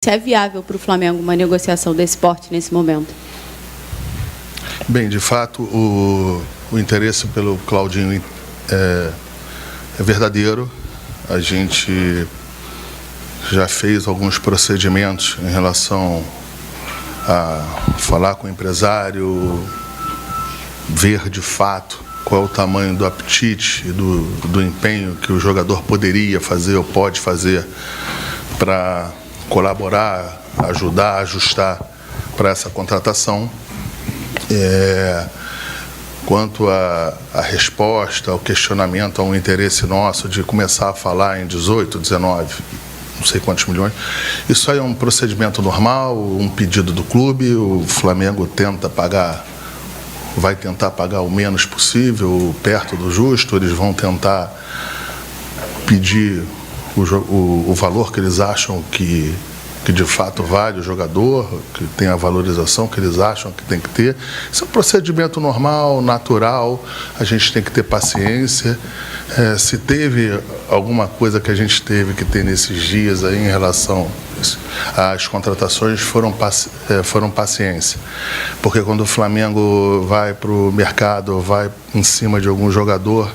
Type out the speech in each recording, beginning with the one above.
Se é viável para o Flamengo uma negociação desse porte nesse momento? Bem, de fato, o interesse pelo Claudinho é verdadeiro. A gente já fez alguns procedimentos em relação a falar com o empresário, ver de fato qual é o tamanho do apetite e do empenho que o jogador poderia fazer ou pode fazer para colaborar, ajudar, ajustar para essa contratação. Quanto à resposta, ao questionamento, ao interesse nosso de começar a falar em 18, 19, não sei quantos milhões, isso aí é um procedimento normal, um pedido do clube. O Flamengo vai tentar pagar o menos possível, perto do justo. Eles vão tentar pedir o valor que eles acham que de fato vale o jogador, que tem a valorização que eles acham que tem que ter. Isso é um procedimento normal, natural. A gente tem que ter paciência. Se teve alguma coisa que a gente teve que ter nesses dias aí em relação às contratações, foram paciência. Porque quando o Flamengo vai para o mercado, vai em cima de algum jogador,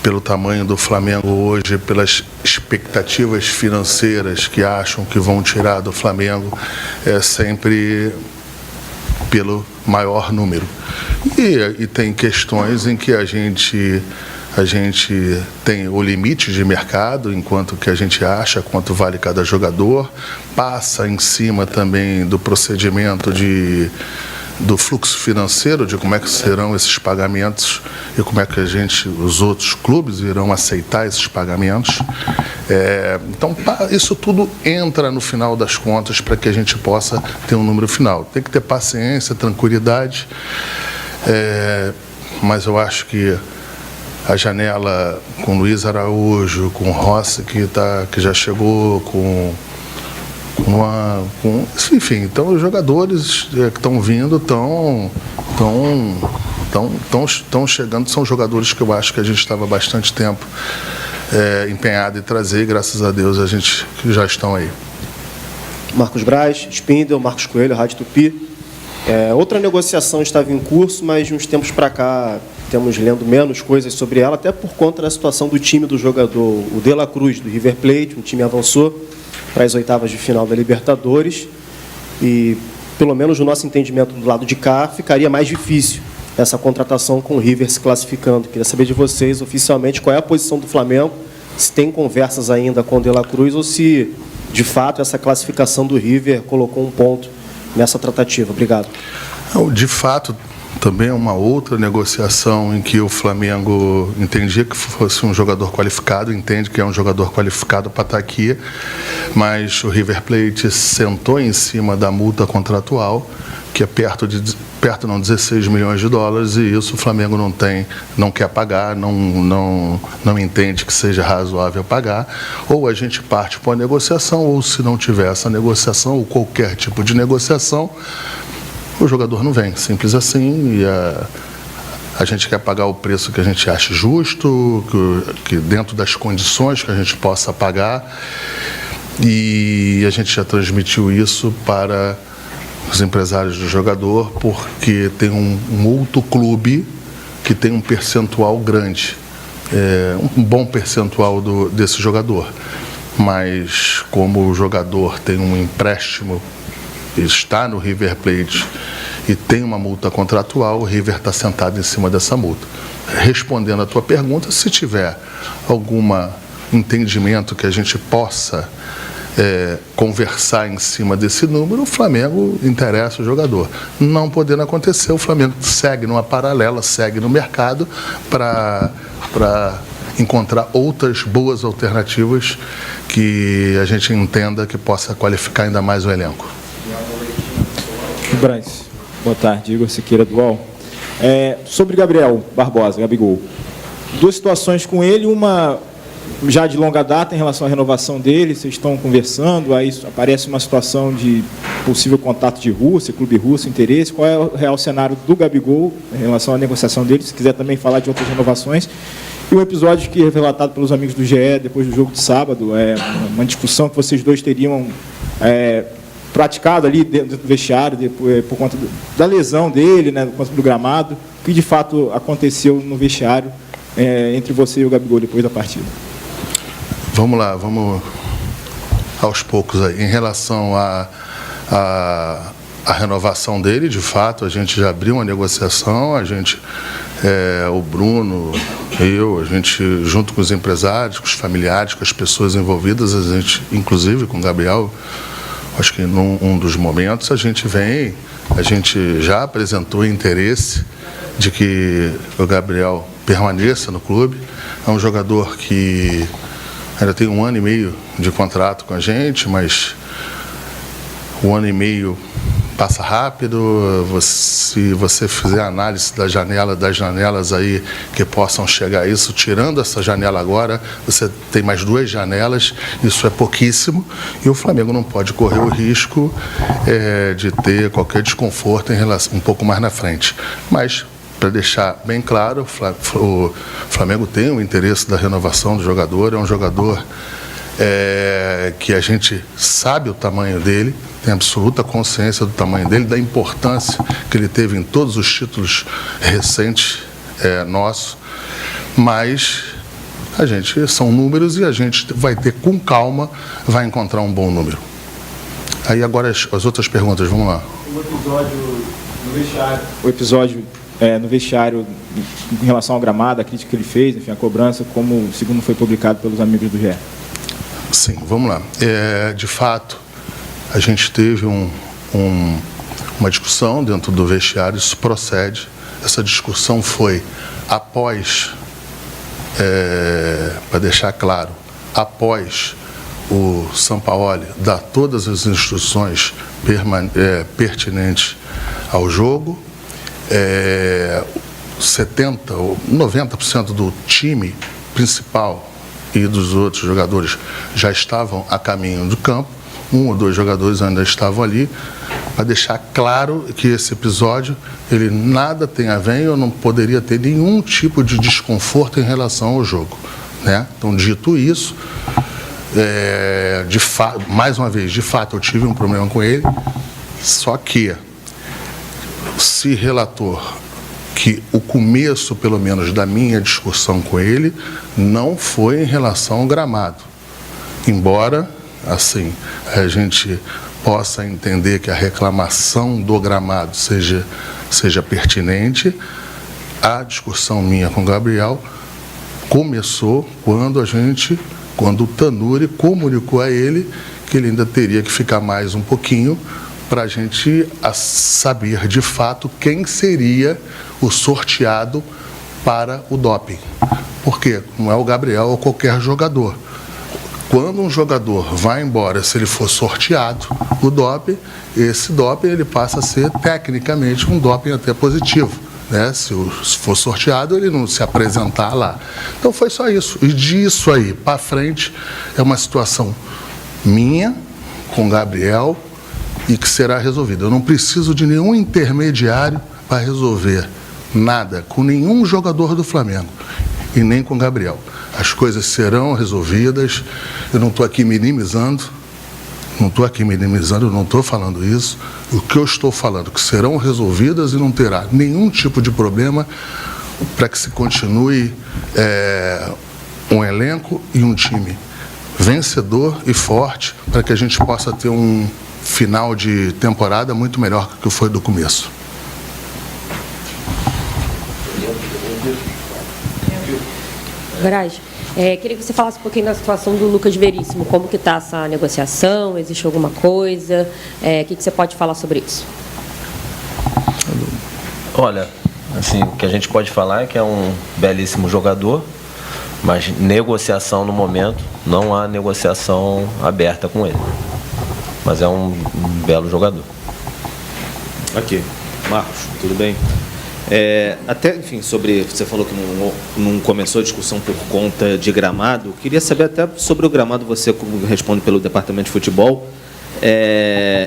pelo tamanho do Flamengo hoje, pelas expectativas financeiras que acham que vão tirar do Flamengo, é sempre pelo maior número. E tem questões em que a gente tem o limite de mercado, enquanto que a gente acha quanto vale cada jogador, passa em cima também do procedimento do fluxo financeiro, de como é que serão esses pagamentos e como é que os outros clubes irão aceitar esses pagamentos. Então, isso tudo entra no final das contas para que a gente possa ter um número final. Tem que ter paciência, tranquilidade, mas eu acho que a janela com Luiz Araújo, com Rossi, que já chegou, enfim, então os jogadores que estão vindo estão chegando, são jogadores que eu acho que a gente estava bastante tempo empenhado em trazer, e graças a Deus a gente já estão aí. Marcos Braz, Spindel, Marcos Coelho, Rádio Tupi. Outra negociação estava em curso, mas de uns tempos para cá temos lendo menos coisas sobre ela, até por conta da situação do time do jogador, o De La Cruz, do River Plate. Um time avançou para as oitavas de final da Libertadores e, pelo menos no nosso entendimento do lado de cá, ficaria mais difícil essa contratação com o River se classificando. Queria saber de vocês, oficialmente, qual é a posição do Flamengo, se tem conversas ainda com o De La Cruz ou se, de fato, essa classificação do River colocou um ponto nessa tratativa. Obrigado. De fato, também é uma outra negociação em que o Flamengo entendia que fosse um jogador qualificado, entende que é um jogador qualificado para estar aqui, mas o River Plate sentou em cima da multa contratual, que é perto 16 milhões de dólares, e isso o Flamengo não quer pagar, não entende que seja razoável pagar. Ou a gente parte para a negociação, ou se não tiver essa negociação, ou qualquer tipo de negociação, o jogador não vem, simples assim. E a gente quer pagar o preço que a gente acha justo, que dentro das condições que a gente possa pagar, e a gente já transmitiu isso para os empresários do jogador, porque tem um outro clube que tem um percentual grande, um bom percentual desse jogador, mas como o jogador tem um empréstimo, está no River Plate e tem uma multa contratual, o River está sentado em cima dessa multa. Respondendo à tua pergunta, se tiver algum entendimento que a gente possa conversar em cima desse número, o Flamengo interessa o jogador. Não podendo acontecer, o Flamengo segue numa paralela, segue no mercado para encontrar outras boas alternativas que a gente entenda que possa qualificar ainda mais o elenco. Braz, boa tarde, Igor Siqueira do UOL. Sobre Gabriel Barbosa, Gabigol, duas situações com ele, uma já de longa data em relação à renovação dele, vocês estão conversando, aí aparece uma situação de possível contato de Rússia, clube russo, interesse. Qual é o real cenário do Gabigol em relação à negociação dele? Se quiser também falar de outras renovações. E um episódio que é relatado pelos amigos do GE depois do jogo de sábado, uma discussão que vocês dois teriam praticado ali dentro do vestiário por conta da lesão dele, né, por conta do gramado. O que de fato aconteceu no vestiário entre você e o Gabigol depois da partida? Vamos lá, vamos aos poucos aí. Em relação à renovação dele, de fato, a gente já abriu uma negociação, o Bruno, a gente, junto com os empresários, com os familiares, com as pessoas envolvidas, a gente, inclusive com o Gabriel, acho que num dos momentos, a gente já apresentou interesse de que o Gabriel permaneça no clube. É um jogador que ainda tem 1 ano e meio de contrato com a gente, mas 1 ano e meio passa rápido. Se você fizer a análise das janelas aí que possam chegar a isso, tirando essa janela agora, você tem mais 2 janelas, isso é pouquíssimo, e o Flamengo não pode correr o risco de ter qualquer desconforto em relação, um pouco mais na frente. Mas, para deixar bem claro, o Flamengo tem o interesse da renovação do jogador, é um jogador que a gente sabe o tamanho dele, tem absoluta consciência do tamanho dele, da importância que ele teve em todos os títulos recentes nossos, mas são números e a gente vai ter com calma, vai encontrar um bom número. Aí agora as outras perguntas, vamos lá. O episódio no vestiário em relação ao gramado, a crítica que ele fez, enfim, a cobrança, como segundo foi publicado pelos amigos do GE. Sim, vamos lá. De fato, a gente teve uma discussão dentro do vestiário, isso procede. Essa discussão foi após, para deixar claro, após o Sampaoli dar todas as instruções pertinentes ao jogo. 70% ou 90% do time principal e dos outros jogadores já estavam a caminho do campo. 1 ou 2 jogadores ainda estavam ali, para deixar claro que esse episódio ele nada tem a ver, eu não poderia ter nenhum tipo de desconforto em relação ao jogo, né? Então, dito isso, mais uma vez, de fato eu tive um problema com ele, só que se relatou que o começo, pelo menos, da minha discussão com ele não foi em relação ao gramado. Embora, assim, a gente possa entender que a reclamação do gramado seja pertinente, a discussão minha com o Gabriel começou quando o Tanuri comunicou a ele que ele ainda teria que ficar mais um pouquinho para a gente saber de fato quem seria o sorteado para o doping. Porque não é o Gabriel ou qualquer jogador. Quando um jogador vai embora, se ele for sorteado o doping, esse doping ele passa a ser tecnicamente um doping até positivo, né? Se for sorteado, ele não se apresentar lá. Então foi só isso. E disso aí para frente é uma situação minha com o Gabriel, e que será resolvido. Eu não preciso de nenhum intermediário para resolver nada com nenhum jogador do Flamengo e nem com o Gabriel. As coisas serão resolvidas. Eu não estou aqui minimizando, não estou falando isso. O que eu estou falando, que serão resolvidas e não terá nenhum tipo de problema para que se continue um elenco e um time vencedor e forte, para que a gente possa ter um final de temporada muito melhor que foi do começo. Braz, queria que você falasse um pouquinho da situação do Lucas Veríssimo, como que está essa negociação, existe alguma coisa, o que você pode falar sobre isso? Olha, assim, o que a gente pode falar é que é um belíssimo jogador, mas negociação no momento, não há negociação aberta com ele. Mas é um belo jogador. Aqui, Marcos, tudo bem? Enfim, você falou que não começou a discussão por conta de gramado. Queria saber até sobre o gramado, você responde pelo departamento de futebol.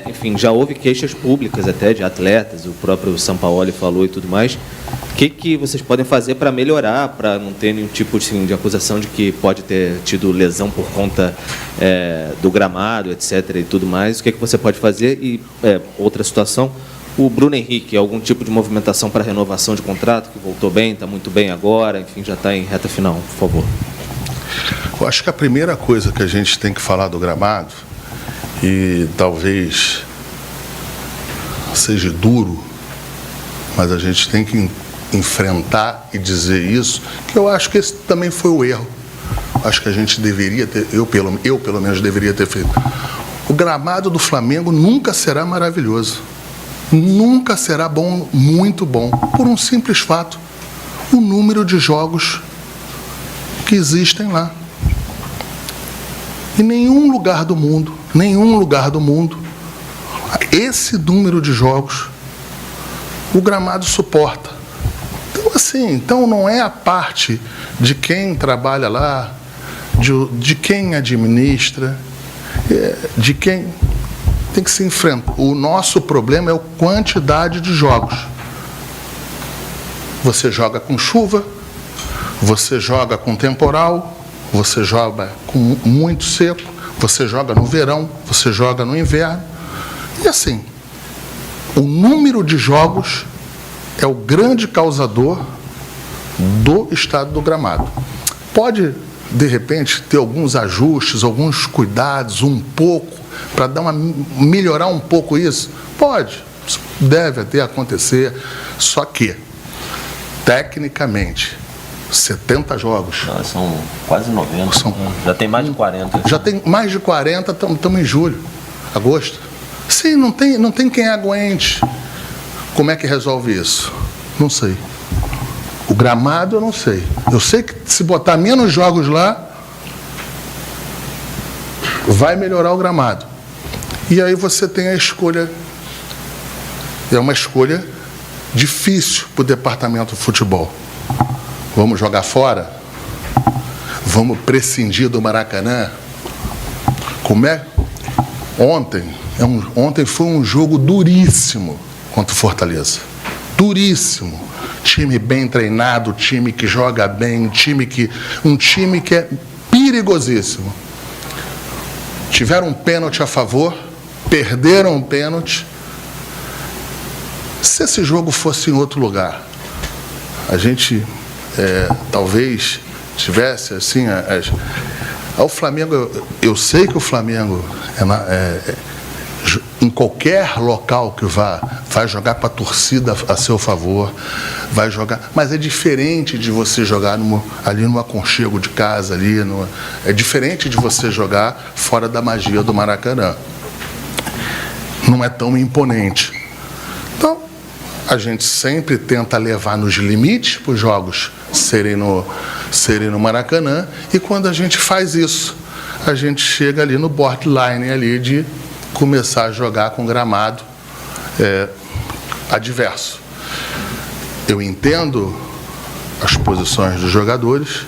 Enfim, já houve queixas públicas até de atletas, o próprio Sampaoli falou e tudo mais. O que vocês podem fazer para melhorar, para não ter nenhum tipo de acusação de que pode ter tido lesão por conta do gramado, etc. e tudo mais? O que você pode fazer? E outra situação, o Bruno Henrique, algum tipo de movimentação para renovação de contrato, que voltou bem, está muito bem agora, enfim, já está em reta final, por favor. Eu acho que a primeira coisa que a gente tem que falar do gramado, e talvez seja duro, mas a gente tem que enfrentar e dizer isso, que eu acho que esse também foi o erro. Acho que a gente deveria ter, eu pelo menos deveria ter feito. O gramado do Flamengo nunca será maravilhoso. Nunca será bom, muito bom, por um simples fato: o número de jogos que existem lá. Em nenhum lugar do mundo, esse número de jogos o gramado suporta. Então, assim, não é a parte de quem trabalha lá, de quem administra, de quem tem que se enfrentar. O nosso problema é a quantidade de jogos. Você joga com chuva, você joga com temporal, você joga com muito seco, você joga no verão, você joga no inverno. E assim, o número de jogos é o grande causador do estado do gramado. Pode, de repente, ter alguns ajustes, alguns cuidados, um pouco, para melhorar um pouco isso? Pode, deve até acontecer, só que, tecnicamente, 70 jogos. Não, são quase 90. Já tem mais de 40. Já tem mais de 40, estamos em julho, agosto. Sim, não tem quem aguente. Como é que resolve isso? Não sei. O gramado eu não sei. Eu sei que se botar menos jogos lá, vai melhorar o gramado. E aí você tem a escolha. É uma escolha difícil para o departamento de futebol. Vamos jogar fora? Vamos prescindir do Maracanã? Como é? Ontem foi um jogo duríssimo contra o Fortaleza. Duríssimo. Time bem treinado, time que joga bem, um time que é perigosíssimo. Tiveram um pênalti a favor, perderam um pênalti. Se esse jogo fosse em outro lugar, a gente talvez tivesse assim. O Flamengo, eu sei que o Flamengo em qualquer local que vai jogar com a torcida a seu favor, vai jogar, mas é diferente de você jogar ali no aconchego de casa, é diferente de você jogar fora da magia do Maracanã. Não é tão imponente. Então, a gente sempre tenta levar nos limites para os jogos serem no Maracanã, e quando a gente faz isso, a gente chega ali no borderline ali de começar a jogar com gramado adverso. Eu entendo as posições dos jogadores,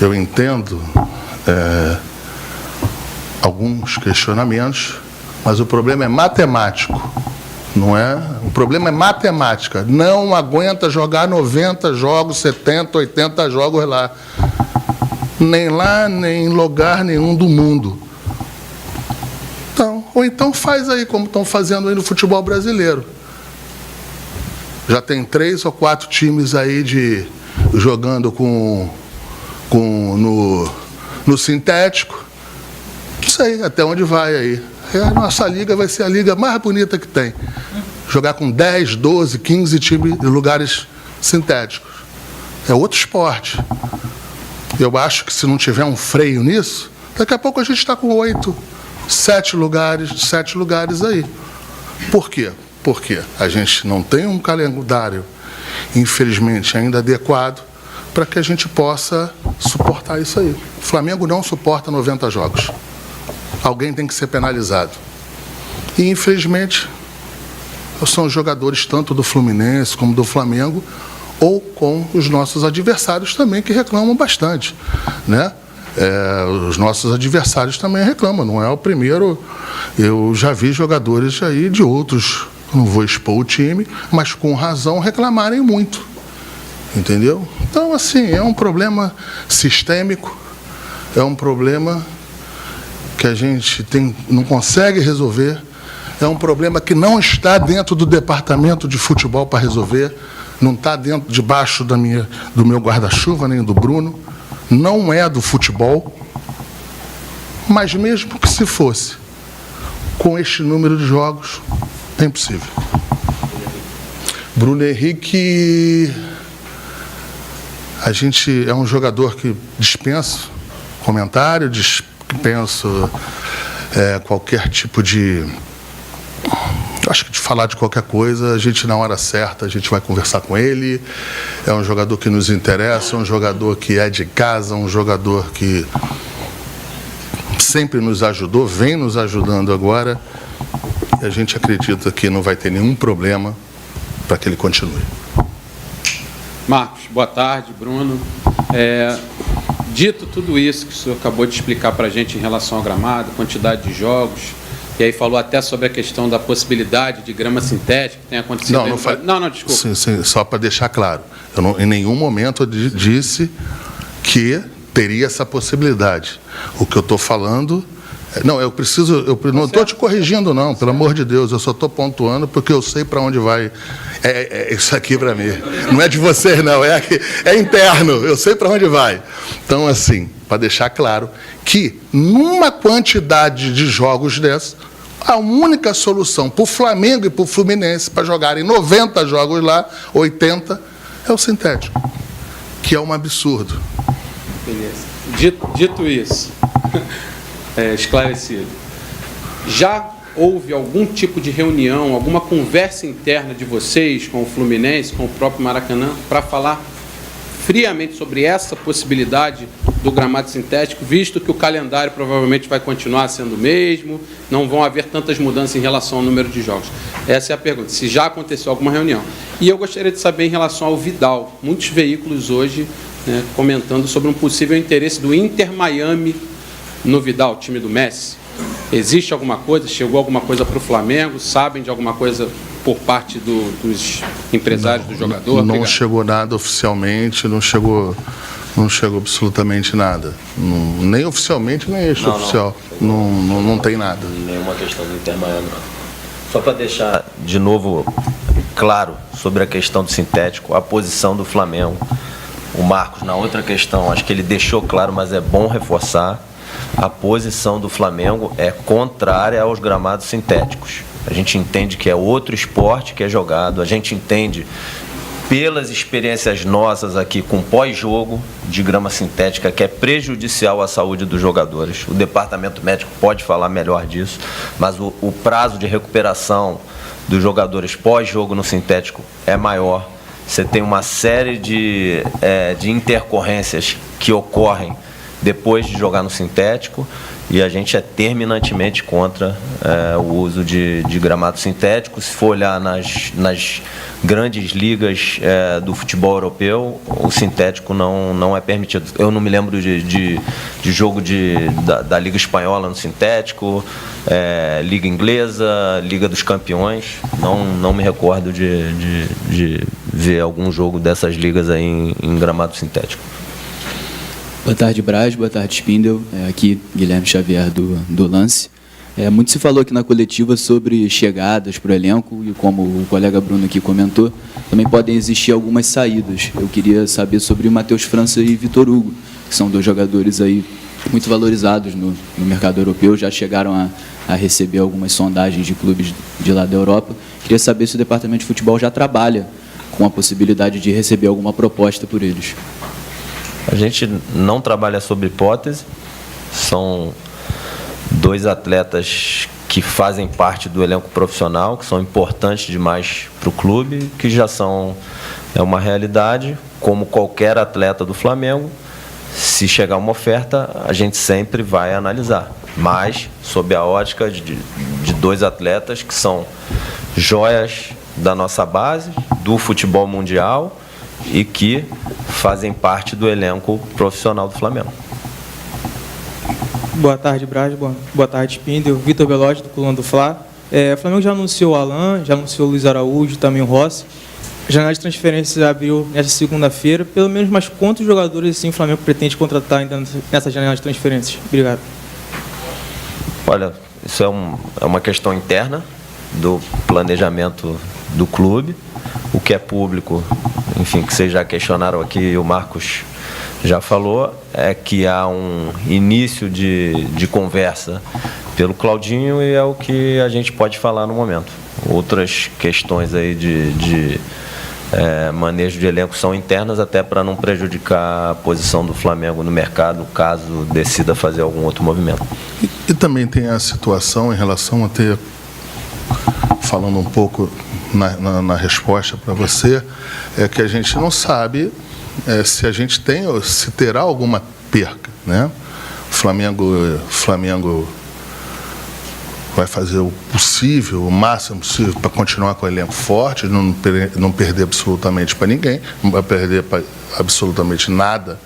eu entendo alguns questionamentos, mas o problema é matemático. Não é? O problema é matemática. Não aguenta jogar 90 jogos, 70, 80 jogos lá. Nem lá, nem em lugar nenhum do mundo. Ou então faz aí como estão fazendo aí no futebol brasileiro. Já tem 3 ou 4 times aí jogando no sintético. Não sei até onde vai aí. A nossa liga vai ser a liga mais bonita que tem. Jogar com 10, 12, 15 times em lugares sintéticos. É outro esporte. Eu acho que se não tiver um freio nisso, daqui a pouco a gente está com 8, 7 lugares aí. Por quê? Porque a gente não tem um calendário, infelizmente, ainda adequado para que a gente possa suportar isso aí. O Flamengo não suporta 90 jogos. Alguém tem que ser penalizado. E, infelizmente, são os jogadores tanto do Fluminense como do Flamengo, ou com os nossos adversários também, que reclamam bastante, né? Os nossos adversários também reclamam, não é o primeiro. Eu já vi jogadores aí de outros, não vou expor o time, mas com razão reclamarem muito, entendeu? Então, assim, é um problema sistêmico, é um problema que a gente não consegue resolver, é um problema que não está dentro do departamento de futebol para resolver, não está debaixo do meu guarda-chuva, nem do Bruno, não é do futebol, mas mesmo que se fosse, com este número de jogos, é impossível. Bruno Henrique, a gente é um jogador que dispensa comentário, dispensa qualquer tipo de... Acho que de falar de qualquer coisa, a gente na hora certa, a gente vai conversar com ele. É um jogador que nos interessa, um jogador que é de casa, um jogador que sempre nos ajudou, vem nos ajudando agora. E a gente acredita que não vai ter nenhum problema para que ele continue. Marcos, boa tarde, Bruno. Dito tudo isso que o senhor acabou de explicar para a gente em relação ao gramado, quantidade de jogos, e aí falou até sobre a questão da possibilidade de grama sintética que tem acontecido... Não, desculpa. Sim, só para deixar claro. Eu em nenhum momento eu disse que teria essa possibilidade. O que eu estou falando... Não, eu não estou te corrigindo, não, pelo amor de Deus. Eu só estou pontuando porque eu sei para onde vai. Isso aqui para mim. Não é de vocês, não. É interno. Eu sei para onde vai. Então, assim, para deixar claro que numa quantidade de jogos dessa, a única solução para o Flamengo e para o Fluminense para jogarem 90 jogos lá, 80, é o sintético, que é um absurdo. Beleza. Dito isso... esclarecido. Já houve algum tipo de reunião, alguma conversa interna de vocês com o Fluminense, com o próprio Maracanã, para falar friamente sobre essa possibilidade do gramado sintético, visto que o calendário provavelmente vai continuar sendo o mesmo, não vão haver tantas mudanças em relação ao número de jogos? Essa é a pergunta, se já aconteceu alguma reunião. E eu gostaria de saber em relação ao Vidal. Muitos veículos hoje comentando sobre um possível interesse do Inter Miami no Vidal, time do Messi. Existe alguma coisa? Chegou alguma coisa para o Flamengo? Sabem de alguma coisa por parte dos empresários do jogador? Não chegou nada oficialmente, não chegou absolutamente nada. Nem oficialmente, nem extraoficial. Não tem nada. Nenhuma questão do Inter Miami, não. Só para deixar de novo claro sobre a questão do sintético, a posição do Flamengo. O Marcos, na outra questão, acho que ele deixou claro, mas é bom reforçar. A posição do Flamengo é contrária aos gramados sintéticos. A gente entende que é outro esporte que é jogado, a gente entende pelas experiências nossas aqui com pós-jogo de grama sintética que é prejudicial à saúde dos jogadores. O departamento médico pode falar melhor disso, mas o prazo de recuperação dos jogadores pós-jogo no sintético é maior. Você tem uma série de intercorrências que ocorrem depois de jogar no sintético, e a gente é terminantemente contra o uso de gramado sintético. Se for olhar nas grandes ligas do futebol europeu, o sintético não é permitido. Eu não me lembro de jogo da Liga Espanhola no sintético, Liga Inglesa, Liga dos Campeões. Não me recordo de ver algum jogo dessas ligas aí em gramado sintético. Boa tarde, Braz. Boa tarde, Spindel. Aqui, Guilherme Xavier, do Lance. Muito se falou aqui na coletiva sobre chegadas para o elenco e, como o colega Bruno aqui comentou, também podem existir algumas saídas. Eu queria saber sobre o Matheus França e Vitor Hugo, que são dois jogadores aí muito valorizados no mercado europeu, já chegaram a receber algumas sondagens de clubes de lá da Europa. Queria saber se o Departamento de Futebol já trabalha com a possibilidade de receber alguma proposta por eles. A gente não trabalha sobre hipótese, são dois atletas que fazem parte do elenco profissional, que são importantes demais para o clube, que já são uma realidade, como qualquer atleta do Flamengo. Se chegar uma oferta, a gente sempre vai analisar, mas sob a ótica de dois atletas que são joias da nossa base, do futebol mundial, e que fazem parte do elenco profissional do Flamengo. Boa tarde, Braz. Boa tarde, Spindel. Vitor Belotti, do Coluna do Fla. O Flamengo já anunciou o Alan, já anunciou o Luiz Araújo, também o Rossi. A janela de transferências abriu nesta segunda-feira. Pelo menos, mas quantos jogadores assim, o Flamengo pretende contratar ainda nessa janela de transferências? Obrigado. Olha, isso é uma questão interna do planejamento do clube. O que é público, enfim, que vocês já questionaram aqui e o Marcos já falou, é que há um início de conversa pelo Claudinho e é o que a gente pode falar no momento. Outras questões aí de manejo de elenco são internas, até para não prejudicar a posição do Flamengo no mercado, caso decida fazer algum outro movimento. E também tem a situação em relação a ter, falando um pouco na resposta para você, é que a gente não sabe se a gente tem ou se terá alguma perca, né? O Flamengo vai fazer o possível, o máximo possível para continuar com o elenco forte, não perder absolutamente para ninguém, não vai perder para absolutamente nada,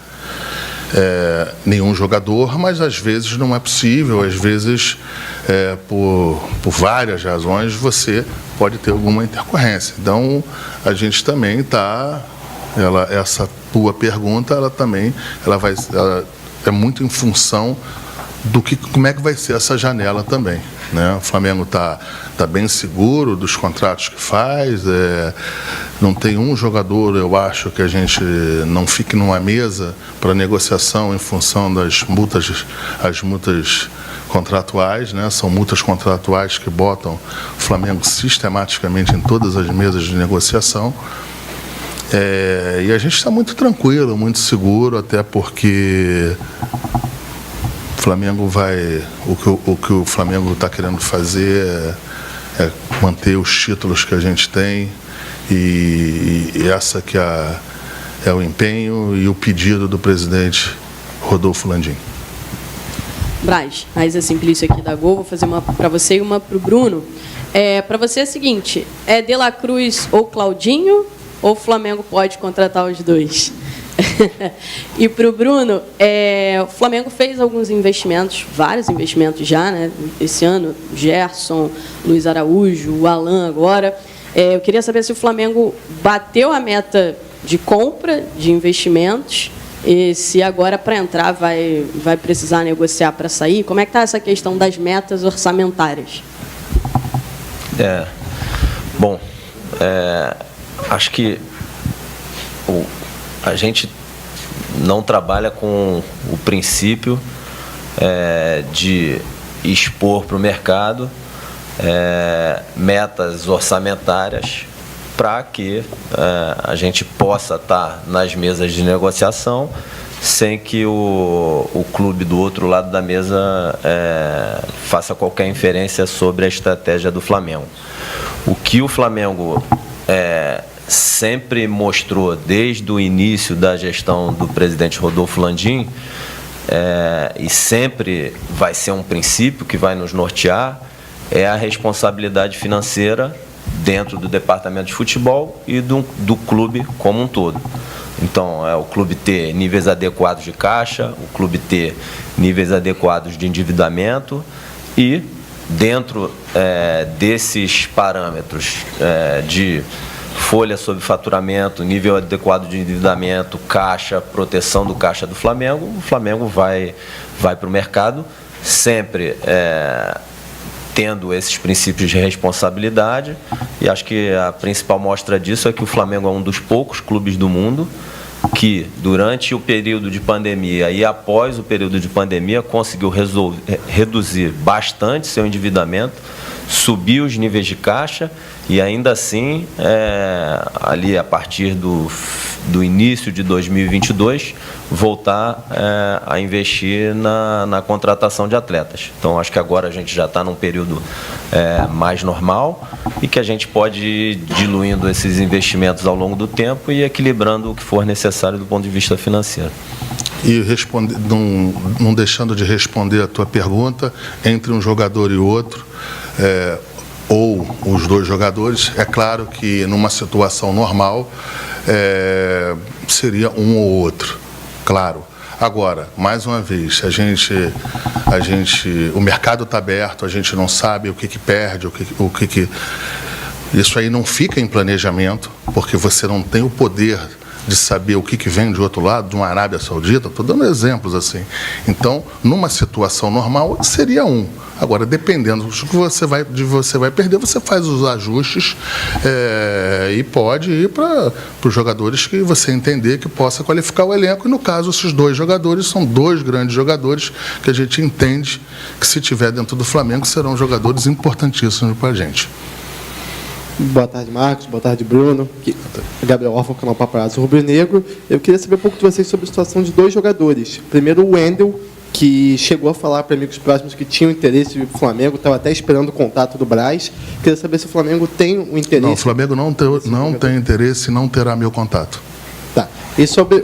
nenhum jogador, mas às vezes não é possível, às vezes por várias razões você pode ter alguma intercorrência. Então a gente também está, essa tua pergunta, ela é muito em função do como é que vai ser essa janela também, né? O Flamengo está bem seguro dos contratos que faz, não tem um jogador, eu acho, que a gente não fique numa mesa para negociação em função das multas, as multas contratuais, né? São multas contratuais que botam o Flamengo sistematicamente em todas as mesas de negociação. E a gente está muito tranquilo, muito seguro, até porque o Flamengo o que o Flamengo está querendo fazer é manter os títulos que a gente tem e essa que é o empenho e o pedido do presidente Rodolfo Landim. Braz, Raíssa Simplício aqui da Gol, vou fazer uma para você e uma para o Bruno. Para você é o seguinte, De La Cruz ou Claudinho, ou o Flamengo pode contratar os dois? E para o Bruno, o Flamengo fez alguns investimentos, vários investimentos já, né? Esse ano, Gerson, Luiz Araújo, o Alan agora. Eu queria saber se o Flamengo bateu a meta de compra de investimentos e se agora para entrar vai precisar negociar para sair. Como é que está essa questão das metas orçamentárias? Bom, acho que a gente não trabalha com o princípio de expor para o mercado metas orçamentárias para que a gente possa estar nas mesas de negociação sem que o clube do outro lado da mesa faça qualquer inferência sobre a estratégia do Flamengo. O que o Flamengo sempre mostrou desde o início da gestão do presidente Rodolfo Landim, e sempre vai ser um princípio que vai nos nortear, é a responsabilidade financeira dentro do departamento de futebol e do clube como um todo. Então, o clube ter níveis adequados de caixa, o clube ter níveis adequados de endividamento e, dentro desses parâmetros de folha sobre faturamento, nível adequado de endividamento, caixa, proteção do caixa do Flamengo, o Flamengo vai para o mercado sempre tendo esses princípios de responsabilidade, e acho que a principal mostra disso é que o Flamengo é um dos poucos clubes do mundo que, durante o período de pandemia e após o período de pandemia, conseguiu reduzir bastante seu endividamento, subir os níveis de caixa e, ainda assim, ali a partir do início de 2022, voltar a investir na contratação de atletas. Então, acho que agora a gente já está num período mais normal e que a gente pode ir diluindo esses investimentos ao longo do tempo e equilibrando o que for necessário do ponto de vista financeiro. E não deixando de responder a tua pergunta, entre um jogador e outro, ou os dois jogadores, é claro que numa situação normal seria um ou outro, claro. Agora, mais uma vez, o mercado está aberto, a gente não sabe o que perde, o que isso aí não fica em planejamento, porque você não tem o poder de saber o que vem de outro lado, de uma Arábia Saudita. Estou dando exemplos assim. Então, numa situação normal, seria um. Agora, dependendo do que você vai perder, você faz os ajustes e pode ir para os jogadores que você entender que possa qualificar o elenco. E, no caso, esses 2 jogadores são 2 grandes jogadores que a gente entende que, se tiver dentro do Flamengo, serão jogadores importantíssimos para a gente. Boa tarde, Marcos. Boa tarde, Bruno. Gabriel Orfan, canal Paparazzo Rubro-Negro. Eu queria saber um pouco de vocês sobre a situação de 2 jogadores. Primeiro, o Wendel, que chegou a falar para amigos próximos que tinham interesse de ir para o Flamengo, estava até esperando o contato do Braz. Queria saber se o Flamengo tem um interesse... Não, o Flamengo não tem interesse e não terá meu contato. Tá. E sobre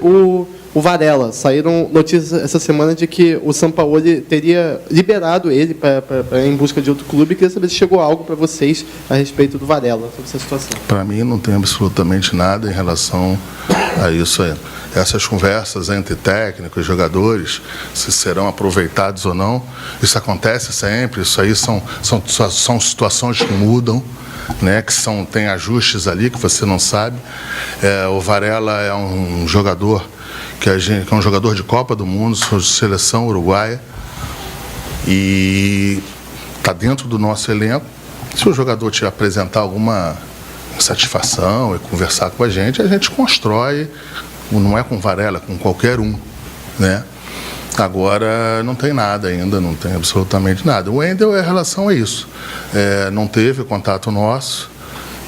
o Varela, saíram notícias essa semana de que o Sampaoli teria liberado ele para em busca de outro clube. Queria saber se chegou algo para vocês a respeito do Varela, sobre essa situação. Para mim, não tem absolutamente nada em relação a isso aí. Essas conversas entre técnicos e jogadores, se serão aproveitados ou não, isso acontece sempre. Isso aí são situações que mudam, né, que tem ajustes ali que você não sabe. O Varela é um jogador que é um jogador de Copa do Mundo, de seleção uruguaia, e está dentro do nosso elenco. Se o jogador te apresentar alguma insatisfação e conversar com a gente constrói, não é com Varela, é com qualquer um, né? Agora, não tem nada ainda, não tem absolutamente nada. O Wendel é em relação a isso. Não teve contato nosso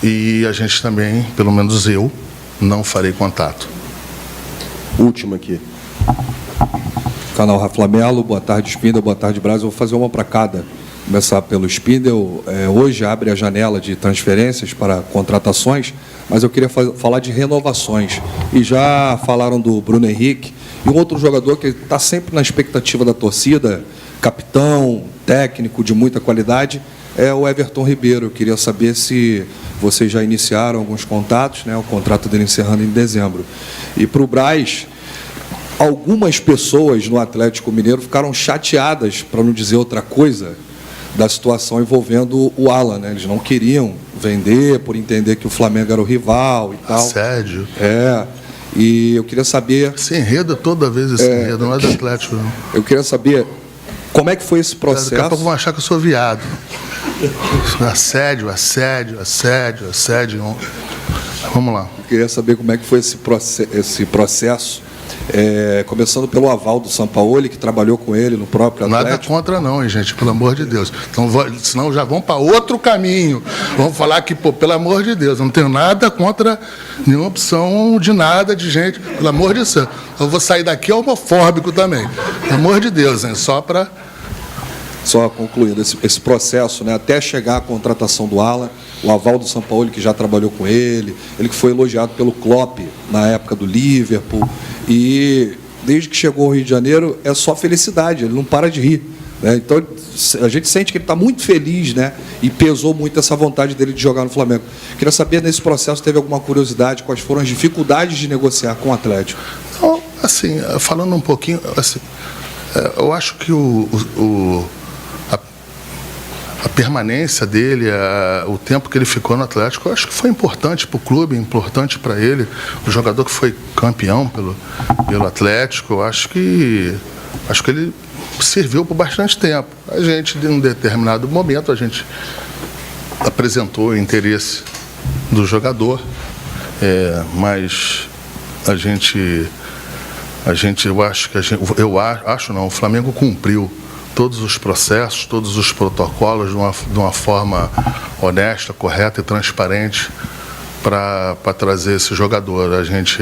e a gente também, pelo menos eu, não farei contato. Última aqui. Canal Rafa Melo, boa tarde, Spindel, boa tarde, Braz. Eu vou fazer uma para cada. Começar pelo Spindel. Hoje abre a janela de transferências para contratações, mas eu queria falar de renovações. E já falaram do Bruno Henrique, e um outro jogador que está sempre na expectativa da torcida, capitão, técnico de muita qualidade, é o Everton Ribeiro. Eu queria saber se vocês já iniciaram alguns contatos, né, o contrato dele encerrando em dezembro. E para o Braz, algumas pessoas no Atlético Mineiro ficaram chateadas, para não dizer outra coisa, da situação envolvendo o Alan, né? Eles não queriam vender por entender que o Flamengo era o rival e tal. Assédio. E eu queria saber... Se enreda toda vez esse enredo, não é do Atlético, não. Eu queria saber como é que foi esse processo. Daqui a pouco vão achar que eu sou viado. Assédio. Vamos lá. Eu queria saber como é que foi esse processo. Começando pelo aval do Sampaoli, que trabalhou com ele no próprio Atlético. Nada contra não, hein, gente, pelo amor de Deus. Então, senão já vão para outro caminho. Vamos falar que, pelo amor de Deus, eu não tenho nada contra nenhuma opção de nada, de gente, pelo amor de Deus. Eu vou sair daqui homofóbico também. Pelo amor de Deus, hein, Só concluindo, esse processo, né, até chegar à contratação do Alan, o aval do Sampaoli, que já trabalhou com ele que foi elogiado pelo Klopp na época do Liverpool, e desde que chegou ao Rio de Janeiro é só felicidade, ele não para de rir, né? Então a gente sente que ele está muito feliz, né, e pesou muito essa vontade dele de jogar no Flamengo. Queria saber, nesse processo, teve alguma curiosidade, quais foram as dificuldades de negociar com o Atlético? Não, assim, falando um pouquinho, assim, eu acho que a permanência dele, o tempo que ele ficou no Atlético, eu acho que foi importante para o clube, importante para ele. O jogador que foi campeão pelo Atlético, eu acho que ele serviu por bastante tempo. A gente, em um determinado momento, a gente apresentou o interesse do jogador, mas o Flamengo cumpriu todos os processos, todos os protocolos de uma forma honesta, correta e transparente para trazer esse jogador. A gente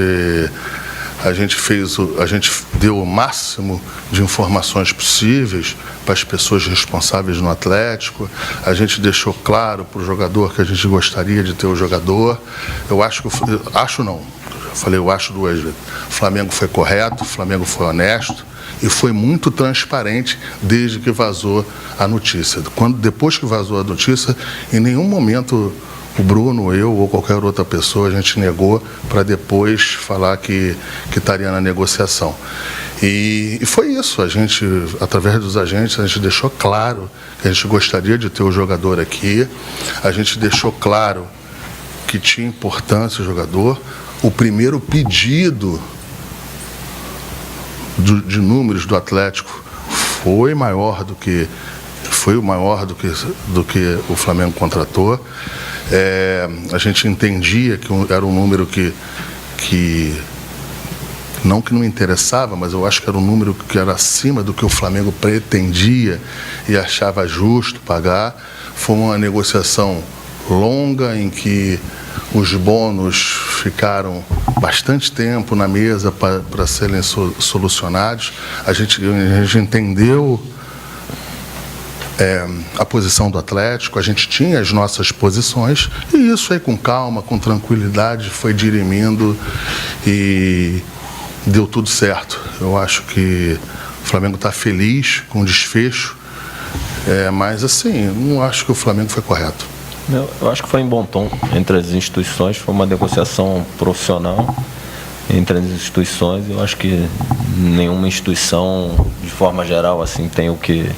deu o máximo de informações possíveis para as pessoas responsáveis no Atlético. A gente deixou claro para o jogador que a gente gostaria de ter o jogador. Eu acho duas vezes. O Flamengo foi correto, o Flamengo foi honesto e foi muito transparente desde que vazou a notícia. Depois que vazou a notícia, em nenhum momento o Bruno, eu ou qualquer outra pessoa, a gente negou para depois falar que estaria na negociação. E foi isso, a gente, através dos agentes, a gente deixou claro que a gente gostaria de ter o jogador aqui, a gente deixou claro que tinha importância o jogador. O primeiro pedido de números do Atlético foi maior do que o Flamengo contratou. A gente entendia que era um número que não interessava, mas eu acho que era um número que era acima do que o Flamengo pretendia e achava justo pagar. Foi uma negociação longa em que os bônus ficaram bastante tempo na mesa para serem solucionados. A gente entendeu a posição do Atlético, a gente tinha as nossas posições, e isso aí com calma, com tranquilidade, foi dirimindo e deu tudo certo. Eu acho que o Flamengo está feliz com o desfecho, mas assim, não acho que o Flamengo foi correto. Eu acho que foi em bom tom entre as instituições, foi uma negociação profissional entre as instituições. Eu acho que nenhuma instituição, de forma geral, assim, tem o que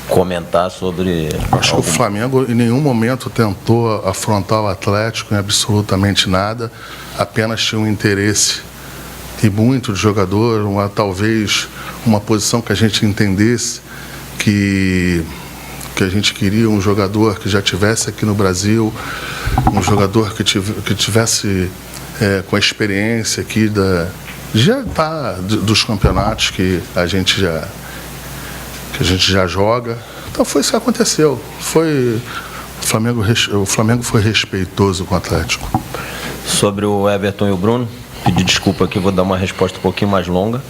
comentar sobre... Acho que o Flamengo em nenhum momento tentou afrontar o Atlético em absolutamente nada, apenas tinha um interesse e muito de jogador, talvez uma posição que a gente entendesse que a gente queria um jogador que já estivesse aqui no Brasil, um jogador que tivesse com a experiência aqui dos campeonatos que a gente já joga. Então foi isso que aconteceu. O Flamengo foi respeitoso com o Atlético. Sobre o Everton e o Bruno, pedir desculpa aqui, vou dar uma resposta um pouquinho mais longa.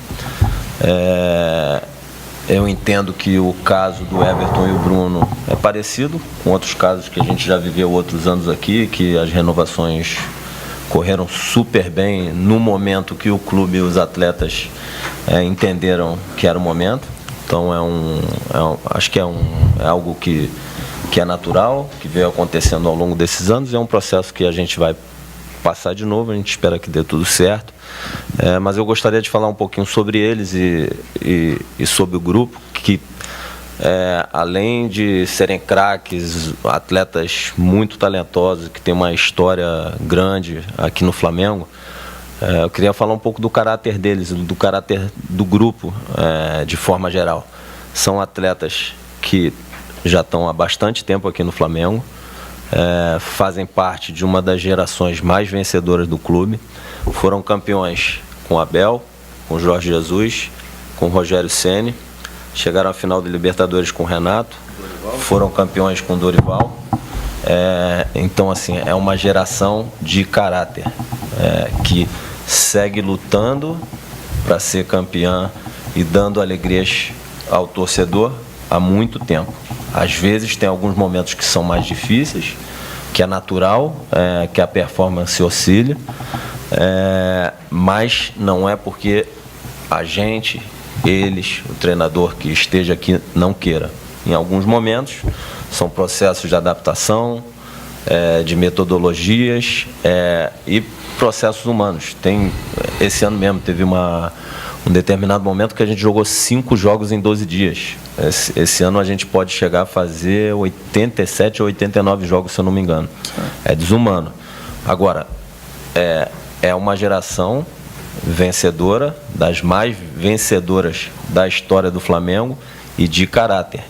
Eu entendo que o caso do Everton e o Bruno é parecido com outros casos que a gente já viveu outros anos aqui, que as renovações correram super bem no momento que o clube e os atletas entenderam que era o momento. Então acho que é algo que é natural, que veio acontecendo ao longo desses anos, e é um processo que a gente vai passar de novo, a gente espera que dê tudo certo. Mas eu gostaria de falar um pouquinho sobre eles e sobre o grupo, que além de serem craques, atletas muito talentosos, que tem uma história grande aqui no Flamengo, eu queria falar um pouco do caráter deles, do caráter do grupo, de forma geral. São atletas que já estão há bastante tempo aqui no Flamengo, fazem parte de uma das gerações mais vencedoras do clube, foram campeões com Abel, com Jorge Jesus, com Rogério Ceni, chegaram à final de Libertadores com Renato, foram campeões com Dorival. Então, assim, é uma geração de caráter que segue lutando para ser campeã e dando alegrias ao torcedor há muito tempo. Às vezes tem alguns momentos que são mais difíceis, que é natural, que a performance oscila, mas não é porque a gente, eles, o treinador que esteja aqui não queira. Em alguns momentos são processos de adaptação, de metodologias e processos humanos. Esse ano mesmo teve um determinado momento que a gente jogou 5 jogos em 12 dias. Esse ano a gente pode chegar a fazer 87 ou 89 jogos, se eu não me engano. É desumano. Agora, é uma geração vencedora, das mais vencedoras da história do Flamengo e de caráter.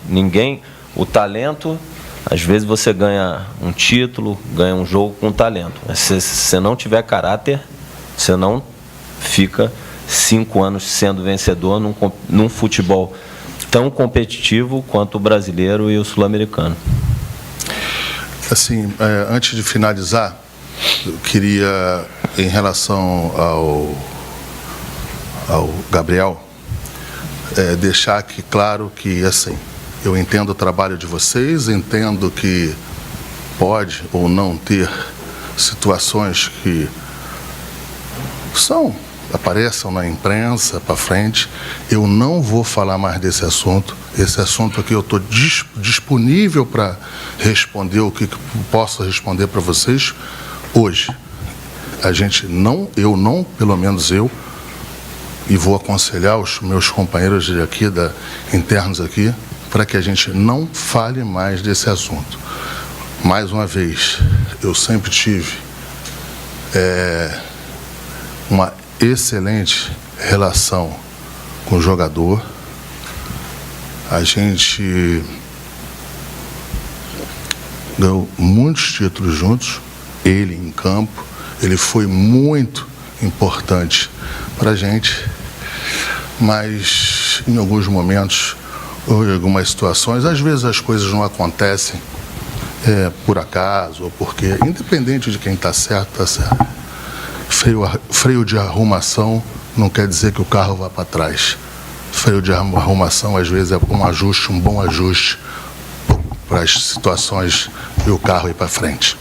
O talento, às vezes você ganha um título, ganha um jogo com talento. Mas se você não tiver caráter, você não fica 5 anos sendo vencedor num futebol tão competitivo quanto o brasileiro e o sul-americano. Assim, antes de finalizar, eu queria, em relação ao Gabriel, deixar aqui claro que, assim, eu entendo o trabalho de vocês, entendo que pode ou não ter situações que apareçam na imprensa para frente. Eu não vou falar mais desse assunto. Esse assunto aqui eu estou disponível para responder o que posso responder para vocês hoje. pelo menos eu, e vou aconselhar os meus companheiros internos aqui, para que a gente não fale mais desse assunto. Mais uma vez, eu sempre tive uma excelente relação com o jogador. A gente ganhou muitos títulos juntos, ele em campo, ele foi muito importante para a gente, mas em alguns momentos, ou em algumas situações, às vezes as coisas não acontecem por acaso, ou porque, independente de quem está certo, está certo. Freio de arrumação não quer dizer que o carro vá para trás. Freio de arrumação, às vezes, é um bom ajuste para as situações e o carro ir para frente.